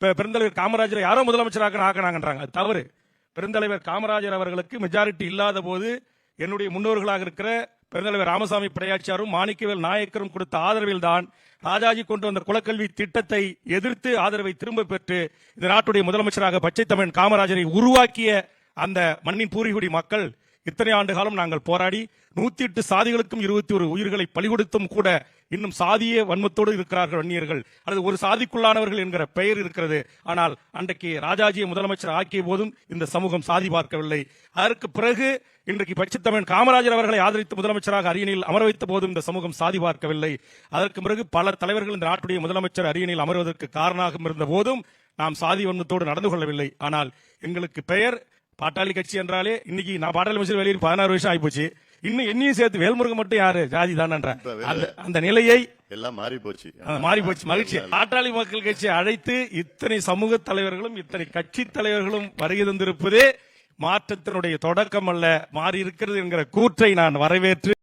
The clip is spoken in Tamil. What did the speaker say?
பெருந்தலைவர் காமராஜரை யாரோ முதலமைச்சராக ஆக்கினாங்கன்றாங்க. அது தவறு. பெருந்தலைவர் காமராஜர் அவர்களுக்கு மெஜாரிட்டி இல்லாத போது என்னுடைய முன்னோர்களாக இருக்கிற பெருந்தலைவர் ராமசாமி படையாச்சியாரும் மாணிக்கவேல் நாயக்கரும் கொடுத்த ஆதரவில் தான் ராஜாஜி கொண்டு வந்த குலக்கல்வி திட்டத்தை எதிர்த்து ஆதரவை திரும்ப பெற்று இந்த நாட்டுடைய முதலமைச்சராக பச்சை தமிழன் காமராஜரை உருவாக்கிய அந்த மண்ணின் பூர்வீகுடி மக்கள் இத்தனை ஆண்டு காலம் நாங்கள் போராடி 108 சாதிகளுக்கும் 21 உயிர்களை பலிகொடுத்தும் கூட இன்னும் சாதிய வன்மத்தோடு இருக்கிறார்கள் வன்னியர்கள், அல்லது ஒரு சாதிக்குள்ளானவர்கள் என்கிற பெயர் இருக்கிறது. ஆனால் அன்றைக்கு ராஜாஜியை முதலமைச்சர் ஆக்கிய போதும் இந்த சமூகம் சாதி பார்க்கவில்லை. அதற்கு பிறகு இன்றைக்கு பச்சை தமிழன் காமராஜர் அவர்களை ஆதரித்து முதலமைச்சராக அரியணையில் அமர வைத்த போதும் இந்த சமூகம் சாதி பார்க்கவில்லை. அதற்கு பிறகு பல தலைவர்கள் இந்த நாட்டுடைய முதலமைச்சர் அரியணையில் அமர்வதற்கு காரணமாக இருந்த போதும் நாம் சாதி வன்மத்தோடு நடந்து கொள்ளவில்லை. ஆனால் எங்களுக்கு பெயர் பாட்டாளி கட்சி என்றாலே இன்னைக்கு நான் பாட்டாளி அமைச்சர் வெளியே 16 வருஷம் ஆயிப்போச்சு. இன்னும் என்னையும் சேர்த்து வேல்முருகன் மட்டும் யாரு ஜாதி தானன்ற அந்த நிலையை எல்லாம் மாறி போச்சு. மகிழ்ச்சி. பாட்டாளி மக்கள் கட்சி அழைத்து இத்தனை சமூக தலைவர்களும் இத்தனை கட்சி தலைவர்களும் வருகை தந்திருப்பதே மாற்றத்தினுடைய தொடக்கம் அல்ல, மாறி இருக்கிறது என்கிற கூற்றை நான் வரவேற்று